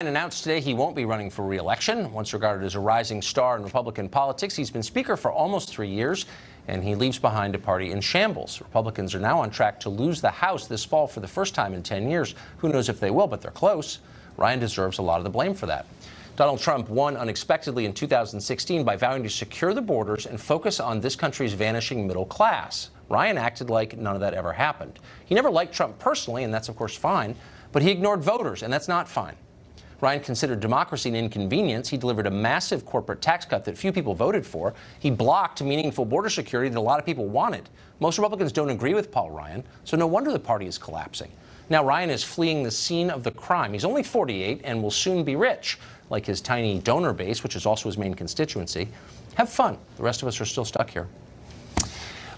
Announced today he won't be running for re-election. Once regarded as a rising star in Republican politics, he's been Speaker for almost 3 years, and he leaves behind a party in shambles. Republicans are now on track to lose the House this fall for the first time in 10 years. Who knows if they will, but they're close. Ryan deserves a lot of the blame for that. Donald Trump won unexpectedly in 2016 by vowing to secure the borders and focus on this country's vanishing middle class. Ryan acted like none of that ever happened. He never liked Trump personally, and that's of course fine, but he ignored voters, and that's not fine. Ryan considered democracy an inconvenience. He delivered a massive corporate tax cut that few people voted for. He blocked meaningful border security that a lot of people wanted. Most Republicans don't agree with Paul Ryan, so no wonder the party is collapsing. Now Ryan is fleeing the scene of the crime. He's only 48 and will soon be rich, like his tiny donor base, which is also his main constituency. Have fun. The rest of us are still stuck here.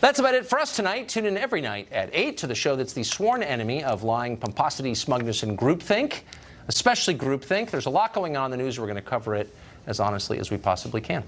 That's about it for us tonight. Tune in every night at 8 to the show that's the sworn enemy of lying, pomposity, smugness, and groupthink. Especially groupthink. There's a lot going on in the news. We're going to cover it as honestly as we possibly can.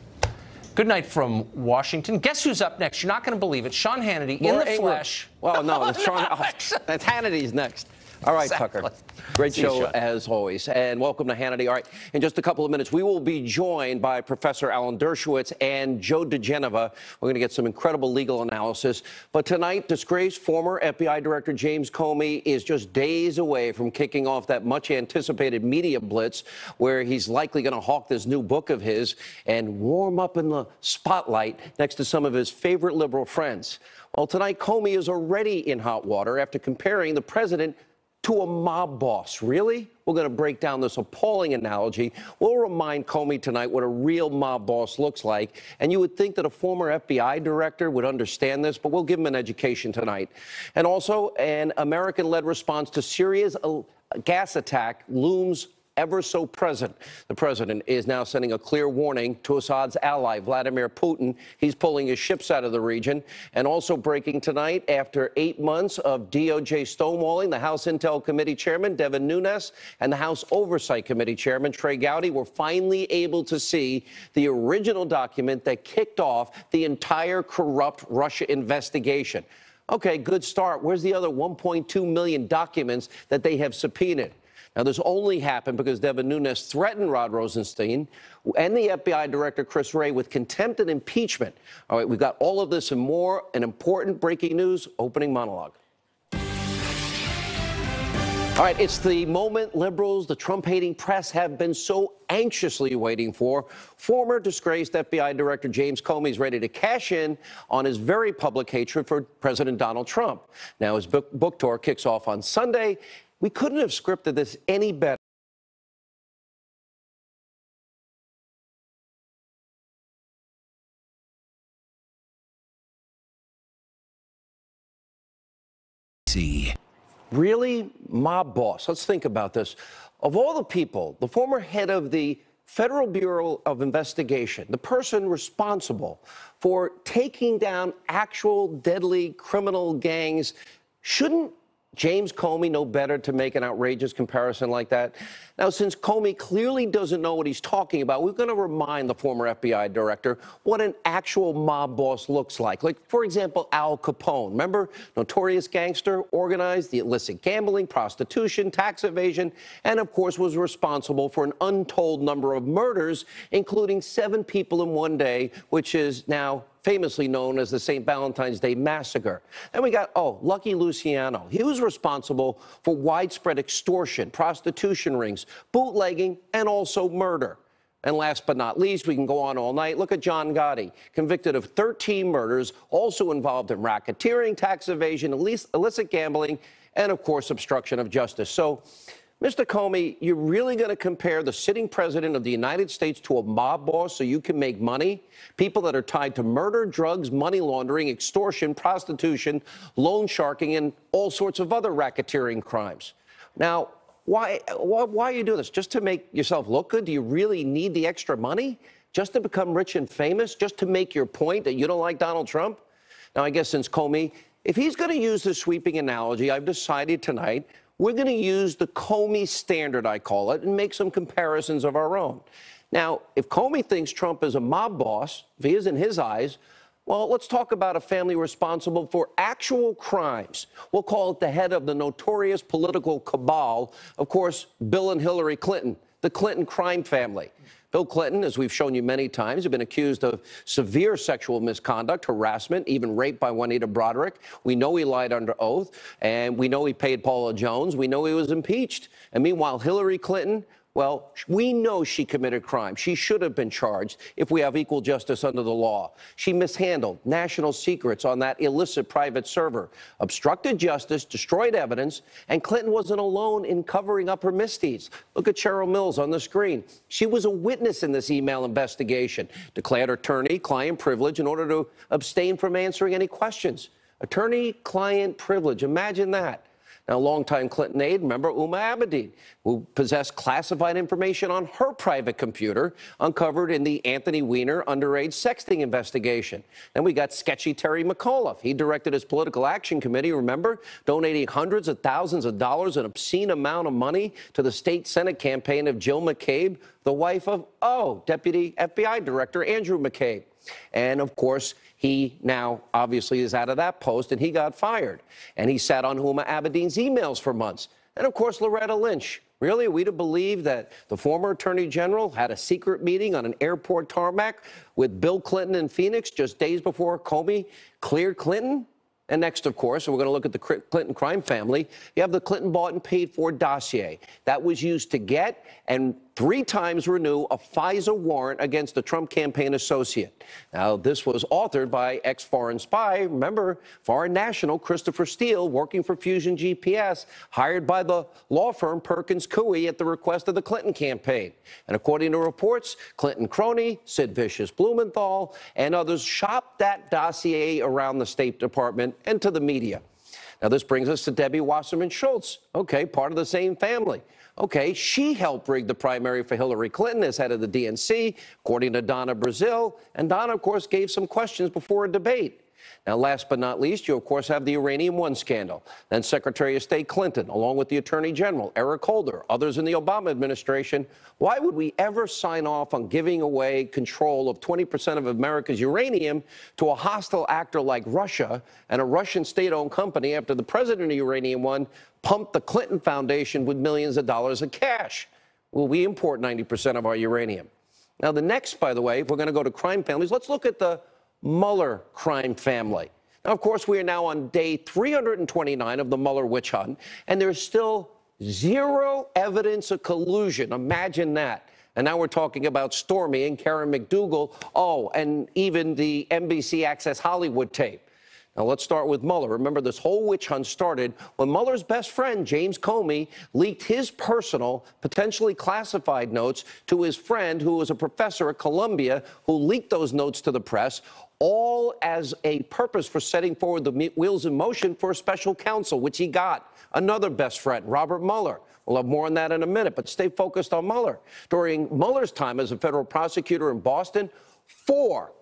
Good night from Washington. Guess who's up next? You're not going to believe it. Sean Hannity in the flesh. Well, no, that's Hannity's next. All right, exactly. Tucker. Great show as always. And welcome to Hannity. All right, in just a couple of minutes, we will be joined by Professor Hannity Dershowitz and Joe DiGenova. We're going to get some incredible legal analysis. But tonight, disgraced former FBI Director James Comey is just days away from kicking off that much-anticipated media blitz where he's likely going to hawk this new book of his and warm up in the spotlight next to some of his favorite liberal friends. Well, tonight, Comey is already in hot water after comparing the president to a mob boss. Really? We're going to break down this appalling analogy. We'll remind Comey tonight what a real mob boss looks like. And you would think that a former FBI director would understand this, but we'll give him an education tonight. And also, an American-led response to Syria's gas attack looms ever so present. The president is now sending a clear warning to Assad's ally, Vladimir Putin. He's pulling his ships out of the region. And also breaking tonight, after 8 months of DOJ stonewalling, the House Intel Committee Chairman, Devin Nunes, and the House Oversight Committee Chairman, Trey Gowdy, were finally able to see the original document that kicked off the entire corrupt Russia investigation. Okay, good start. Where's the other 1.2 million documents that they have subpoenaed? Now, this only happened because Devin Nunes threatened Rod Rosenstein and the FBI Director Chris Wray with contempt and impeachment. All right, we've got all of this and more. An important breaking news, opening monologue. All right, it's the moment liberals, the Trump-hating press have been so anxiously waiting for. Former disgraced FBI Director James Comey is ready to cash in on his very public hatred for President Donald Trump. Now, his book tour kicks off on Sunday. We couldn't have scripted this any better. Really? Mob boss. Let's think about this. Of all the people, the former head of the Federal Bureau of Investigation, the person responsible for taking down actual deadly criminal gangs, shouldn't James Comey know better to make an outrageous comparison like that? Now, since Comey clearly doesn't know what he's talking about, we're going to remind the former FBI director what an actual mob boss looks like. Like, for example, Al Capone. Remember? Notorious gangster, organized the illicit gambling, prostitution, tax evasion, and, of course, was responsible for an untold number of murders, including 7 people in one day, which is now famously known as the St. Valentine's Day Massacre. And we got, Lucky Luciano. He was responsible for widespread extortion, prostitution rings, bootlegging, and also murder. And last but not least, we can go on all night. Look at John Gotti, convicted of 13 murders, also involved in racketeering, tax evasion, illicit gambling, and, of course, obstruction of justice. So, Mr. Comey, you're really going to compare the sitting president of the United States to a mob boss so you can make money? People that are tied to murder, drugs, money laundering, extortion, prostitution, loan sharking, and all sorts of other racketeering crimes. Now, why are you doing this? Just to make yourself look good? Do you really need the extra money? Just to become rich and famous? Just to make your point that you don't like Donald Trump? Now, I guess since Comey, if he's going to use the sweeping analogy, I've decided tonight we're going to use the Comey standard, I call it, and make some comparisons of our own. Now, if Comey thinks Trump is a mob boss, if he is in his eyes, well, let's talk about a family responsible for actual crimes. We'll call it the head of the notorious political cabal, of course, Bill and Hillary Clinton, the Clinton crime family. Bill Clinton, as we've shown you many times, has been accused of severe sexual misconduct, harassment, even rape by Juanita Broderick. We know he lied under oath, and we know he paid Paula Jones. We know he was impeached. And meanwhile, Hillary Clinton, well, we know she committed crime. She should have been charged if we have equal justice under the law. She mishandled national secrets on that illicit private server, obstructed justice, destroyed evidence, and Clinton wasn't alone in covering up her misdeeds. Look at Cheryl Mills on the screen. She was a witness in this email investigation, declared attorney-client privilege in order to abstain from answering any questions. Attorney-client privilege, imagine that. Now, longtime Clinton aide, remember Uma Abedin, who possessed classified information on her private computer, uncovered in the Anthony Weiner underage sexting investigation. Then we got sketchy Terry McAuliffe. He directed his political action committee, remember, donating hundreds of thousands of dollars, an obscene amount of money, to the state Senate campaign of Jill McCabe, the wife of, Deputy FBI Director Andrew McCabe. And, of course, he now obviously is out of that post, and he got fired. And he sat on Huma Abedin's emails for months. And, of course, Loretta Lynch. Really, are we to believe that the former Attorney General had a secret meeting on an airport tarmac with Bill Clinton in Phoenix just days before Comey cleared Clinton? And next, of course, we're going to look at the Clinton crime family. You have the Clinton bought and paid for dossier that was used to get and 3 times renew a FISA warrant against a Trump campaign associate. Now, this was authored by ex-foreign spy, remember, foreign national Christopher Steele, working for Fusion GPS, hired by the law firm Perkins Coie at the request of the Clinton campaign. And according to reports, Clinton crony Sid Vicious Blumenthal and others shopped that dossier around the State Department and to the media. Now, this brings us to Debbie Wasserman Schultz, okay, part of the same family. Okay, she helped rig the primary for Hillary Clinton as head of the DNC, according to Donna Brazile. And Donna, of course, gave some questions before a debate. Now, last but not least, you, of course, have the Uranium One scandal. Then Secretary of State Clinton, along with the Attorney General, Eric Holder, others in the Obama administration. Why would we ever sign off on giving away control of 20% of America's uranium to a hostile actor like Russia and a Russian state-owned company after the president of Uranium One pumped the Clinton Foundation with millions of dollars of cash? Well, we import 90% of our uranium. Now, the next, by the way, if we're going to go to crime families, let's look at the Mueller crime family. Now, of course, we are now on day 329 of the Mueller witch hunt, and there's still zero evidence of collusion. Imagine that. And now we're talking about Stormy and Karen McDougal. Oh, and even the NBC Access Hollywood tape. Now, let's start with Mueller. Remember, this whole witch hunt started when Mueller's best friend, James Comey, leaked his personal, potentially classified notes to his friend, who was a professor at Columbia, who leaked those notes to the press, all as a purpose for setting forward the wheels in motion for a special counsel, which he got. Another best friend, Robert Mueller. We'll have more on that in a minute, but stay focused on Mueller. During Mueller's time as a federal prosecutor in Boston, four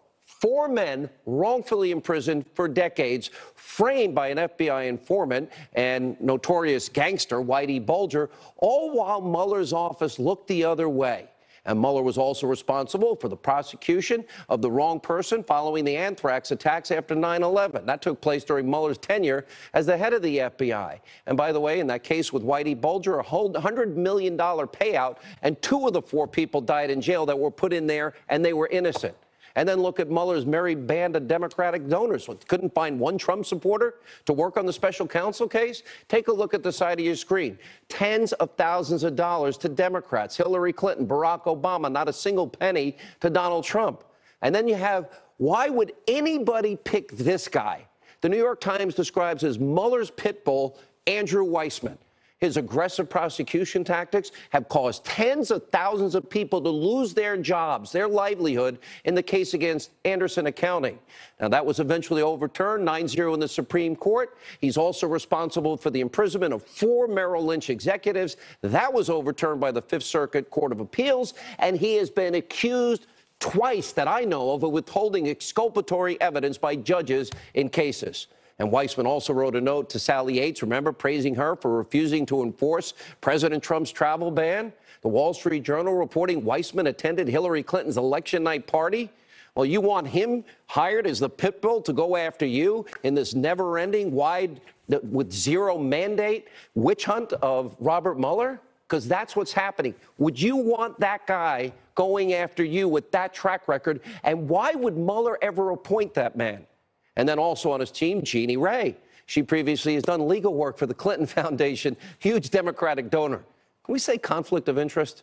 men wrongfully imprisoned for decades, framed by an FBI informant and notorious gangster, Whitey Bulger, all while Mueller's office looked the other way. And Mueller was also responsible for the prosecution of the wrong person following the anthrax attacks after 9/11. That took place during Mueller's tenure as the head of the FBI. And by the way, in that case with Whitey Bulger, a whole $100 million payout, and 2 of the 4 people died in jail that were put in there, and they were innocent. And then look at Mueller's merry band of Democratic donors. Couldn't find one Trump supporter to work on the special counsel case? Take a look at the side of your screen. Tens of thousands of dollars to Democrats, Hillary Clinton, Barack Obama, not a single penny to Donald Trump. And then you have, why would anybody pick this guy? The New York Times describes as Mueller's pit bull, Andrew Weissmann. His aggressive prosecution tactics have caused tens of thousands of people to lose their jobs, their livelihood, in the case against Anderson Accounting. Now, that was eventually overturned, 9-0 in the Supreme Court. He's also responsible for the imprisonment of 4 Merrill Lynch executives. That was overturned by the Fifth Circuit Court of Appeals, and he has been accused twice that I know of withholding exculpatory evidence by judges in cases. And Weissmann also wrote a note to Sally Yates, remember, praising her for refusing to enforce President Trump's travel ban. The Wall Street Journal reporting Weissmann attended Hillary Clinton's election night party. Well, you want him hired as the pit bull to go after you in this never-ending, with zero mandate witch hunt of Robert Mueller? because that's what's happening. Would you want that guy going after you with that track record? And why would Mueller ever appoint that man? And then also on his team, Jeannie Ray. She previously has done legal work for the Clinton Foundation, huge Democratic donor. Can we say conflict of interest?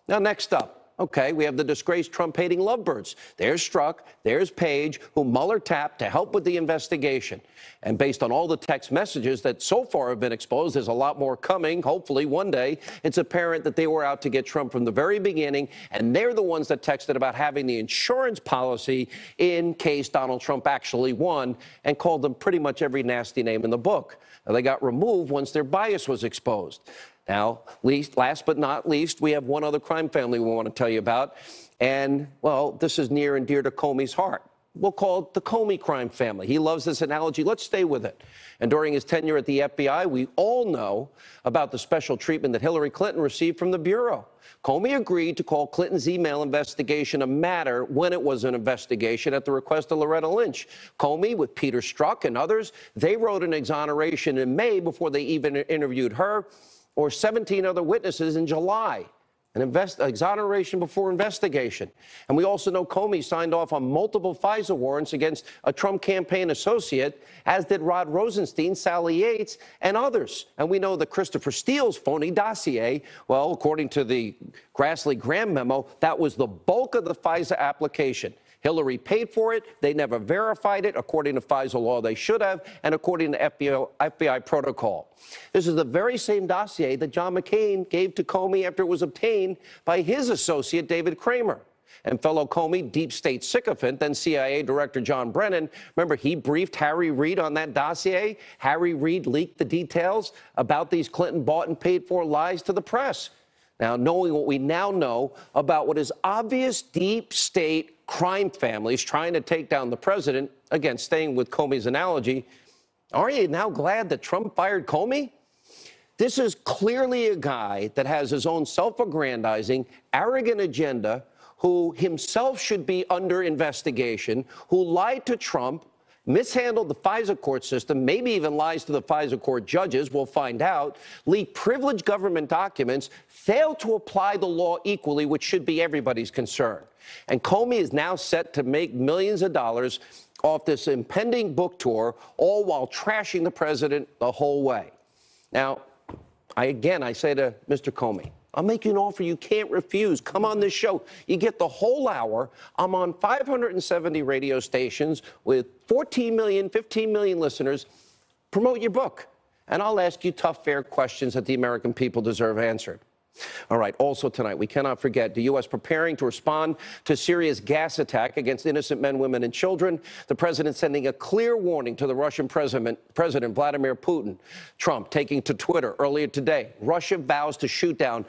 Now, next up. Okay, we have the disgraced Trump-hating lovebirds. There's Strzok, there's Page, who Mueller tapped to help with the investigation. And based on all the text messages that so far have been exposed, there's a lot more coming. Hopefully, one day, it's apparent that they were out to get Trump from the very beginning, and they're the ones that texted about having the insurance policy in case Donald Trump actually won, and called them pretty much every nasty name in the book. Now, they got removed once their bias was exposed. Now, last but not least, we have one other crime family we want to tell you about. And, well, this is near and dear to Comey's heart. We'll call it the Comey crime family. He loves this analogy. Let's stay with it. And during his tenure at the FBI, we all know about the special treatment that Hillary Clinton received from the Bureau. Comey agreed to call Clinton's email investigation a matter when it was an investigation at the request of Loretta Lynch. Comey, with Peter Strzok and others, they wrote an exoneration in May before they even interviewed her, or 17 other witnesses in July. An exoneration before investigation. And we also know Comey signed off on multiple FISA warrants against a Trump campaign associate, as did Rod Rosenstein, Sally Yates, and others. And we know that Christopher Steele's phony dossier, well, according to the Grassley-Graham memo, that was the bulk of the FISA application. Hillary paid for it. They never verified it. According to FISA law, they should have, and according to FBI protocol. This is the very same dossier that John McCain gave to Comey after it was obtained by his associate, David Kramer. And fellow Comey deep state sycophant, then CIA Director John Brennan, remember, he briefed Harry Reid on that dossier. Harry Reid leaked the details about these Clinton bought and paid for lies to the press. Now, knowing what we now know about what is obvious deep state crime families trying to take down the president, again, staying with Comey's analogy, aren't you now glad that Trump fired Comey? This is clearly a guy that has his own self-aggrandizing, arrogant agenda, who himself should be under investigation, who lied to Trump, mishandled the FISA court system, maybe even lies to the FISA court judges, we'll find out, leaked privileged government documents, failed to apply the law equally, which should be everybody's concern. And Comey is now set to make millions of dollars off this impending book tour, all while trashing the president the whole way. Now, I say to Mr. Comey, I'll make you an offer you can't refuse. Come on this show. You get the whole hour. I'm on 570 radio stations with 14 million, 15 million listeners. Promote your book, and I'll ask you tough, fair questions that the American people deserve answered. All right, also tonight, we cannot forget the U.S. preparing to respond to Syria's gas attack against innocent men, women, and children. The president sending a clear warning to the Russian President Vladimir Putin. Trump taking to Twitter earlier today. Russia vows to shoot down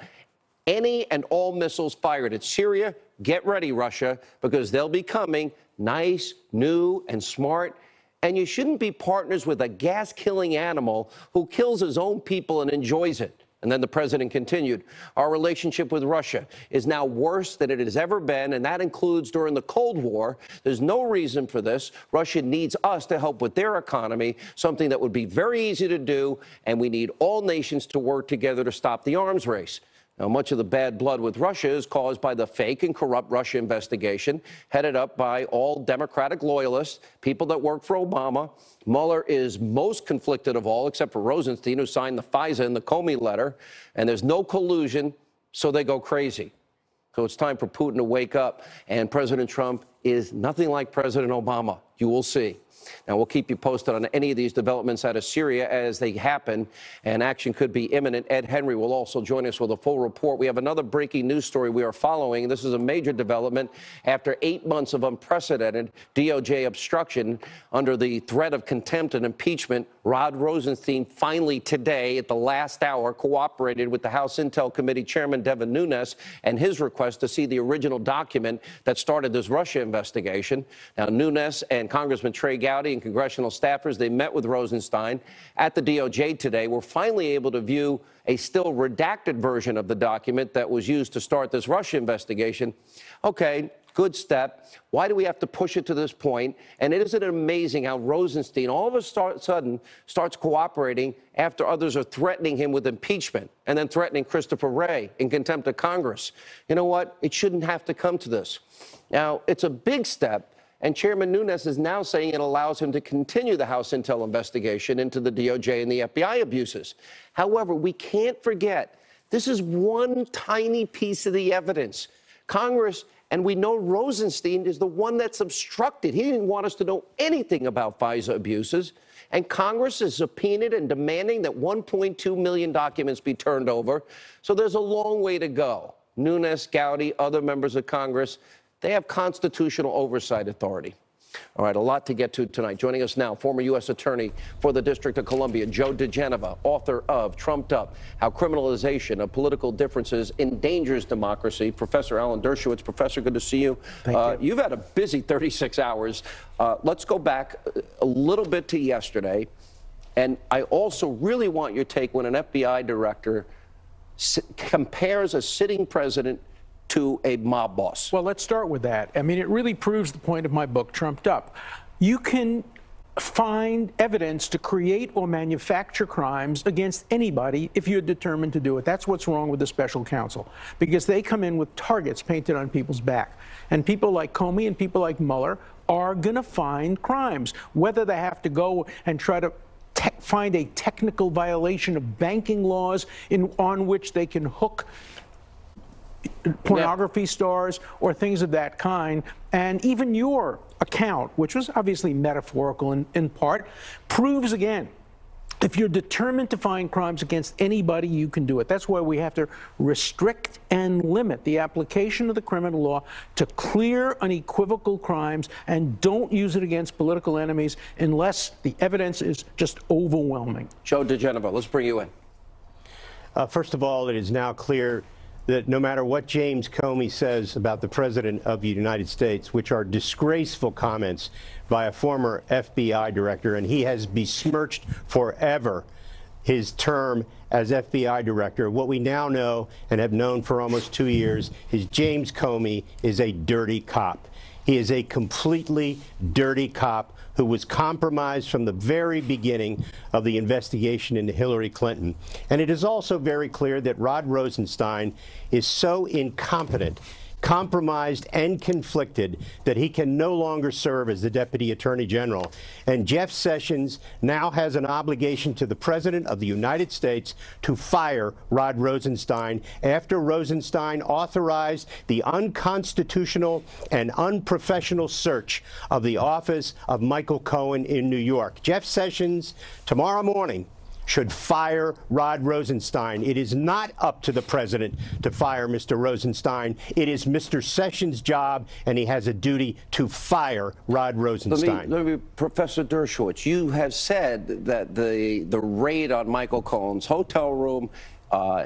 any and all missiles fired at Syria. Get ready, Russia, because they'll be coming nice, new, and smart. And you shouldn't be partners with a gas-killing animal who kills his own people and enjoys it. And then the president continued, our relationship with Russia is now worse than it has ever been, and that includes during the Cold War. There's no reason for this. Russia needs us to help with their economy, something that would be very easy to do, and we need all nations to work together to stop the arms race. Now, much of the bad blood with Russia is caused by the fake and corrupt Russia investigation, headed up by all Democratic loyalists, people that work for Obama. Mueller is most conflicted of all, except for Rosenstein, who signed the FISA and the Comey letter. And there's no collusion, so they go crazy. So it's time for Putin to wake up. And President Trump is nothing like President Obama. You will see. Now, we'll keep you posted on any of these developments out of Syria as they happen, and action could be imminent. Ed Henry will also join us with a full report. We have another breaking news story we are following. This is a major development after 8 months of unprecedented DOJ obstruction under the threat of contempt and impeachment. Rod Rosenstein finally today, at the last hour, cooperated with the House Intel Committee Chairman Devin Nunes and his request to see the original document that started this Russia investigation. Now, Nunes and Congressman Trey Gowdy and congressional staffers, they met with Rosenstein at the DOJ today. We're finally able to view a still redacted version of the document that was used to start this Russia investigation. Okay, good step. Why do we have to push it to this point? And isn't it amazing how Rosenstein all of a sudden starts cooperating after others are threatening him with impeachment and then threatening Christopher Wray in contempt of Congress? You know what? It shouldn't have to come to this. Now, it's a big step, and Chairman Nunes is now saying it allows him to continue the House intel investigation into the DOJ and the FBI abuses. However, we can't forget, this is one tiny piece of the evidence. Congress, and we know Rosenstein is the one that's obstructed. He didn't want us to know anything about FISA abuses. And Congress is subpoenaed and demanding that 1.2 million documents be turned over. So there's a long way to go. Nunes, Gowdy, other members of Congress, they have constitutional oversight authority. All right, a lot to get to tonight. Joining us now, former U.S. Attorney for the District of Columbia, Joe DiGenova, author of Trumped Up, How Criminalization of Political Differences Endangers Democracy. Professor Alan Dershowitz. Professor, good to see you. Thank you. You've had a busy 36 hours. Let's go back a little bit to yesterday. And I also really want your take when an FBI director compares a sitting president to a mob boss. Well, let's start with that. I mean, it really proves the point of my book, Trumped Up. You can find evidence to create or manufacture crimes against anybody if you're determined to do it. That's what's wrong with the special counsel, because they come in with targets painted on people's back. And people like Comey and people like Mueller are going to find crimes, whether they have to go and try to find a technical violation of banking laws on which they can hook pornography stars or things of that kind. And even your account, which was obviously metaphorical in part, proves again, if you're determined to find crimes against anybody, you can do it. That's why we have to restrict and limit the application of the criminal law to clear, unequivocal crimes, and don't use it against political enemies unless the evidence is just overwhelming. Joe DiGenova, let's bring you in. First of all, it is now clear that no matter what James Comey says about the President of the United States, which are disgraceful comments by a former FBI director, and he has besmirched forever his term as FBI director, what we now know and have known for almost 2 years is James Comey is a dirty cop. He is a completely dirty cop who was compromised from the very beginning of the investigation into Hillary Clinton. And it is also very clear that Rod Rosenstein is so incompetent, compromised, and conflicted that he can no longer serve as the Deputy Attorney General. And Jeff Sessions now has an obligation to the President of the United States to fire Rod Rosenstein after Rosenstein authorized the unconstitutional and unprofessional search of the office of Michael Cohen in New York. Jeff Sessions, tomorrow morning, should fire Rod Rosenstein. It is not up to the president to fire Mr. Rosenstein. It is Mr. Sessions' job, and he has a duty to fire Rod Rosenstein. Let me, Professor Dershowitz, you have said that the raid on Michael Cohen's hotel room,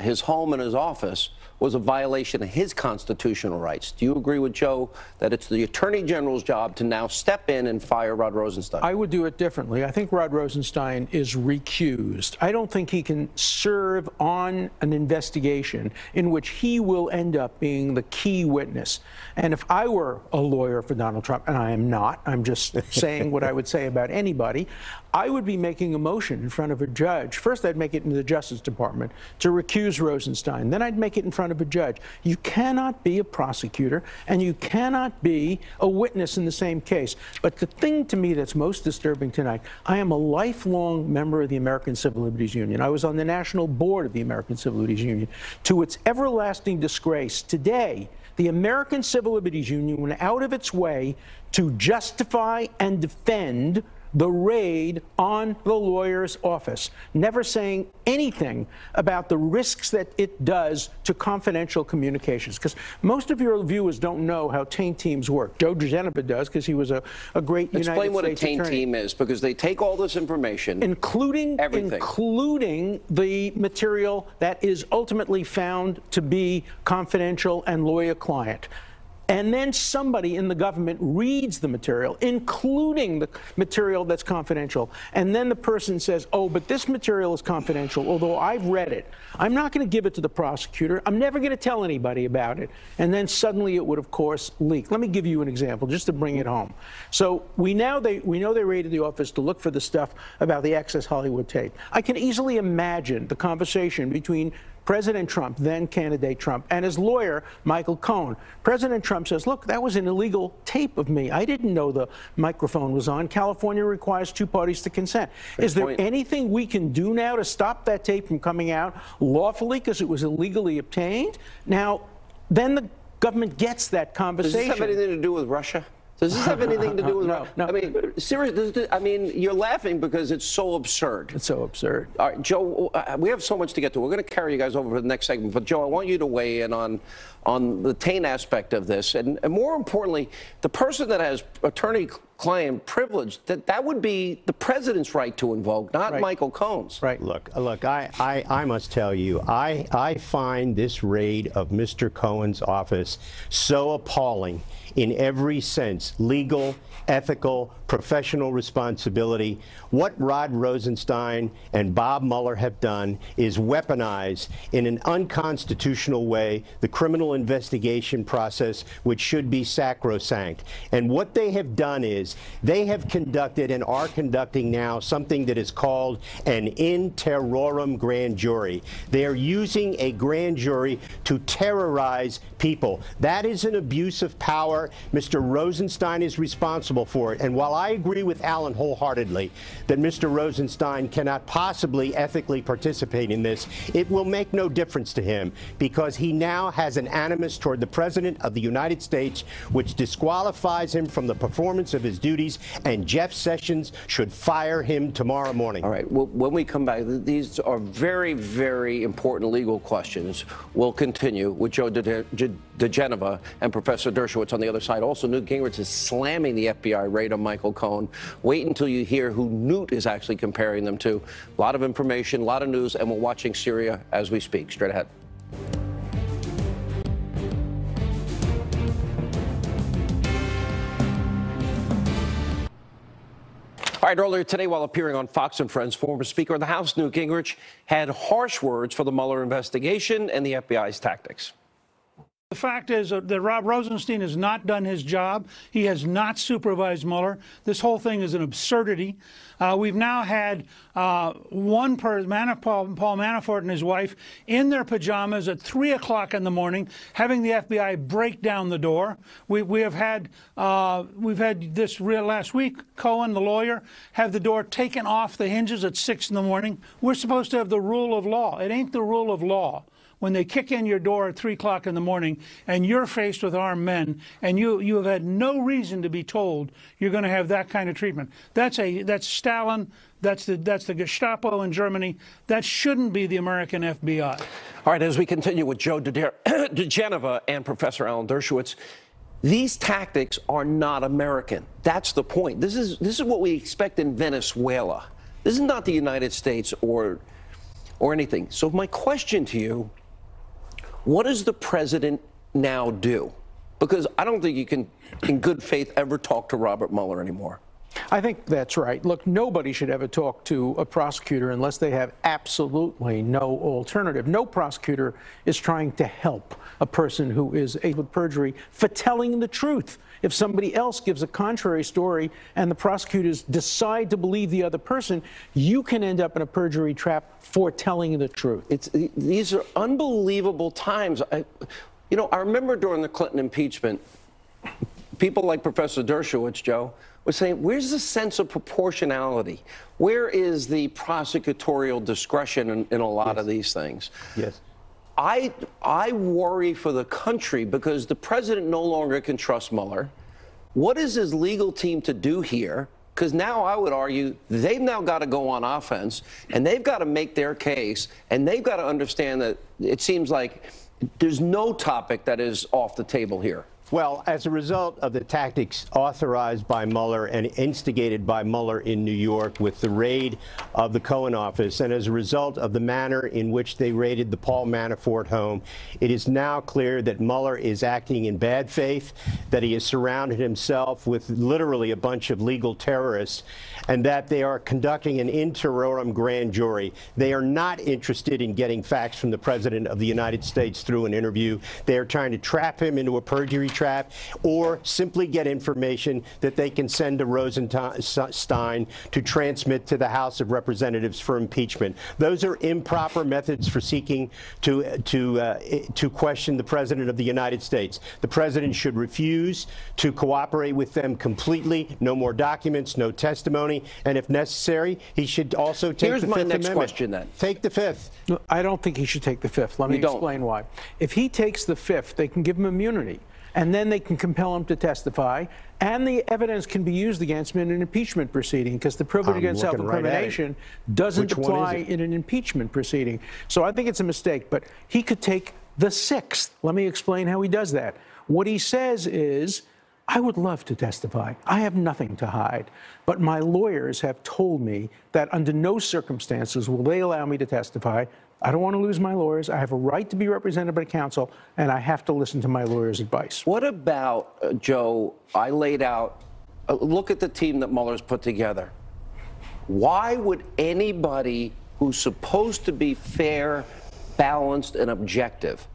his home and his office was a violation of his constitutional rights. Do you agree with Joe that it's the Attorney General's job to now step in and fire Rod Rosenstein? I would do it differently. I think Rod Rosenstein is recused. I don't think he can serve on an investigation in which he will end up being the key witness. And if I were a lawyer for Donald Trump, and I am not, I'm just saying what I would say about anybody, I would be making a motion in front of a judge. First, I'd make it in the Justice Department to recuse Rosenstein. Then I'd make it in front of a judge. You cannot be a prosecutor, and you cannot be a witness in the same case. But the thing to me that's most disturbing tonight, I am a lifelong member of the American Civil Liberties Union. I was on the national board of the American Civil Liberties Union. To its everlasting disgrace, today, the American Civil Liberties Union went out of its way to justify and defend the raid on the lawyer's office, never saying anything about the risks that it does to confidential communications. Because most of your viewers don't know how taint teams work. Joe DiGenova does, because he was a great United States attorney. Explain what a taint team is, because they take all this information, including the material that is ultimately found to be confidential and lawyer-client. and then somebody in the government reads the material, including the material that's confidential, and then the person says, oh, but this material is confidential, although I've read it. I'm not going to give it to the prosecutor. I'm never going to tell anybody about it. And then suddenly it would, of course, leak. Let me give you an example, just to bring it home. So we know they raided the office to look for the stuff about the Access Hollywood tape. I can easily imagine the conversation between President Trump, then candidate Trump, and his lawyer, Michael Cohen. President Trump says, look, that was an illegal tape of me. I didn't know the microphone was on. California requires 2 parties to consent. Is there anything we can do now to stop that tape from coming out lawfully because it was illegally obtained? Now, then the government gets that conversation. Does this have anything to do with Russia? Does this have anything to do with No. I mean, seriously, I mean, you're laughing because it's so absurd. It's so absurd. All right, Joe, we have so much to get to. We're going to carry you guys over to the next segment. But, Joe, I want you to weigh in on the Tain aspect of this. And more importantly, the person that has attorney-client privilege, that would be the president's right to invoke, not Michael Cohen's. Right. Look, I must tell you, I find this raid of Mr. Cohen's office so appalling in every sense: legal, ethical, professional responsibility. What Rod Rosenstein and Bob Mueller have done is weaponize in an unconstitutional way the criminal investigation process, which should be sacrosanct. And what they have done is they have conducted and are conducting now something that is called an in terrorem grand jury. They are using a grand jury to terrorize people. That is an abuse of power. Mr. Rosenstein is responsible for it. And while I agree with Alan wholeheartedly that Mr. Rosenstein cannot possibly ethically participate in this, it will make no difference to him, because he now has an animus toward the President of the United States, which disqualifies him from the performance of his duties, and Jeff Sessions should fire him tomorrow morning. All right. Well, when we come back, these are very, very important legal questions. We'll continue with Joe DiGenova and Professor Dershowitz on the other side. Also, Newt Gingrich is slamming the FBI raid on Michael Cohen. Wait until you hear who Newt is actually comparing them to. A lot of information, a lot of news, and we're watching Syria as we speak. Straight ahead. All right, earlier today, while appearing on Fox and Friends, former Speaker of the House, Newt Gingrich, had harsh words for the Mueller investigation and the FBI's tactics. The fact is that Rob Rosenstein has not done his job. He has not supervised Mueller. This whole thing is an absurdity. We've now had one person, Paul Manafort and his wife, in their pajamas at 3 o'clock in the morning, having the FBI break down the door. We've had this real last week. Cohen, the lawyer, have the door taken off the hinges at 6 in the morning. We're supposed to have the rule of law. It ain't the rule of law when they kick in your door at 3 o'clock in the morning and you're faced with armed men and you have had no reason to be told you're going to have that kind of treatment. That's Stalin. That's the Gestapo in Germany. That shouldn't be the American FBI. All right, as we continue with Joe DiGenova and Professor Alan Dershowitz, these tactics are not American. That's the point. This is what we expect in Venezuela. This is not the United States or anything. So my question to you: what does the president now do? Because I don't think you can, in good faith, ever talk to Robert Mueller anymore. I think that's right. Look, nobody should ever talk to a prosecutor unless they have absolutely no alternative. No prosecutor is trying to help a person who is able to perjury for telling the truth. If somebody else gives a contrary story and the prosecutors decide to believe the other person, you can end up in a perjury trap for telling the truth. These are unbelievable times. I remember during the Clinton impeachment, people like Professor Dershowitz, Joe, was saying, where's the sense of proportionality? Where is the prosecutorial discretion in a lot of these things? Yes. I worry for the country because the president no longer can trust Mueller. What is his legal team to do here? Because now I would argue they've now got to go on offense and they've got to make their case, and they've got to understand that it seems like there's no topic that is off the table here. Well, as a result of the tactics authorized by Mueller and instigated by Mueller in New York with the raid of the Cohen office, and as a result of the manner in which they raided the Paul Manafort home, it is now clear that Mueller is acting in bad faith, that he has surrounded himself with literally a bunch of legal terrorists, and that they are conducting an interim grand jury. They are not interested in getting facts from the President of the United States through an interview. They are trying to trap him into a perjury trap, or simply get information that they can send to Rosenstein to transmit to the House of Representatives for impeachment. Those are improper methods for seeking to question the President of the United States. The President should refuse to cooperate with them completely. No more documents, no testimony, and if necessary, he should also take the Fifth Amendment. Here's my next question then. Take the Fifth. No, I don't think he should take the Fifth. Let me explain why. If he takes the Fifth, they can give him immunity, and then they can compel him to testify, and the evidence can be used against him in an impeachment proceeding, because the privilege against self-incrimination doesn't apply in an impeachment proceeding. So I think it's a mistake, but he could take the Sixth. Let me explain how he does that. What he says is, I would love to testify. I have nothing to hide. But my lawyers have told me that under no circumstances will they allow me to testify. I don't want to lose my lawyers. I have a right to be represented by counsel, and I have to listen to my lawyer's advice. What about, Joe, I laid out, look at the team that Mueller's put together. Why would anybody who's supposed to be fair, balanced, and objective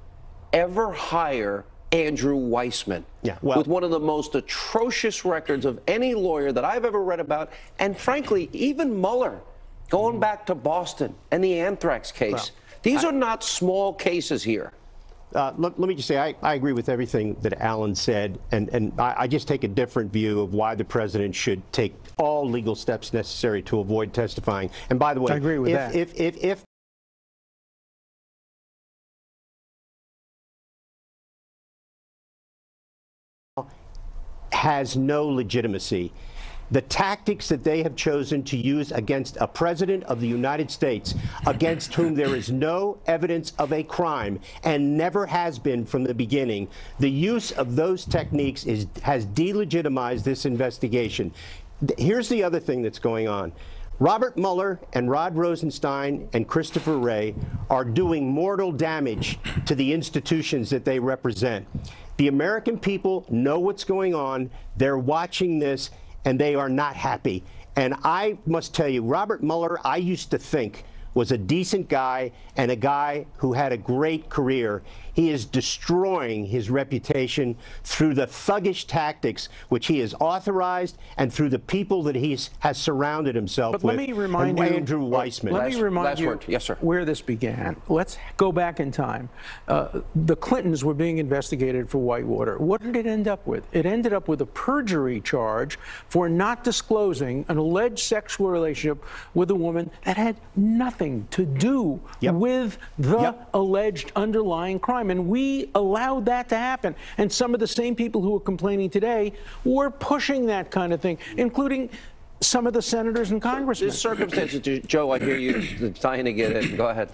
ever hire Andrew Weissman, with one of the most atrocious records of any lawyer that I've ever read about, and frankly, even Mueller, going back to Boston and the anthrax case. Well, these are not small cases here. Let me just say, I agree with everything that Alan said, and I just take a different view of why the President should take all legal steps necessary to avoid testifying. And by the way, I agree with that. If has no legitimacy. The tactics that they have chosen to use against a President of the United States, against whom there is no evidence of a crime and never has been from the beginning, the use of those techniques has delegitimized this investigation. Here's the other thing that's going on. Robert Mueller and Rod Rosenstein and Christopher Wray are doing mortal damage to the institutions that they represent. The American people know what's going on. They're watching this, and they are not happy. And I must tell you, Robert Mueller, I used to think was a decent guy and a guy who had a great career. He is destroying his reputation through the thuggish tactics which he has authorized and through the people that he has surrounded himself with. Let me remind you, Andrew Weissman. Let me remind you where this began. Let's go back in time. The Clintons were being investigated for Whitewater. What did it end up with? It ended up with a perjury charge for not disclosing an alleged sexual relationship with a woman that had nothing to do with the alleged underlying crime. And we allowed that to happen. And some of the same people who are complaining today were pushing that kind of thing, including some of the senators and congressmen. There's circumstances, Joe, I hear you trying to get it. Go ahead.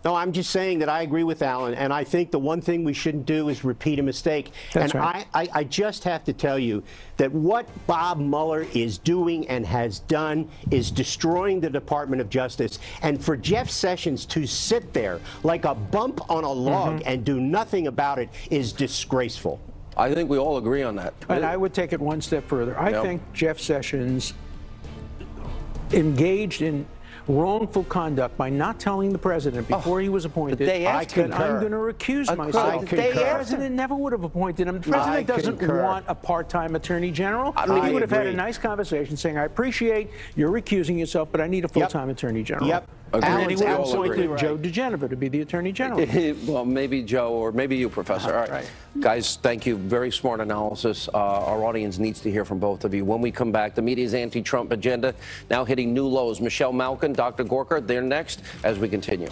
No, I'm just saying that I agree with Alan, and I think the one thing we shouldn't do is repeat a mistake. That's and right. I just have to tell you that what Bob Mueller is doing and has done is destroying the Department of Justice. And for Jeff Sessions to sit there like a bump on a log and do nothing about it is disgraceful. I think we all agree on that. And I would take it one step further. I think Jeff Sessions engaged in wrongful conduct by not telling the president before he was appointed that I'm going to recuse myself. The president never would have appointed him. The president doesn't want a part-time attorney general. He would have had a nice conversation saying, I appreciate you're recusing yourself, but I need a full-time attorney general. And then he would have appointed Joe DiGenova to be the attorney general. Well, maybe Joe, or maybe you, Professor. All right. Guys, thank you. Very smart analysis. Our audience needs to hear from both of you. When we come back, the media's anti-Trump agenda now hitting new lows. Michelle Malkin, Dr. Gorka, they're next as we continue.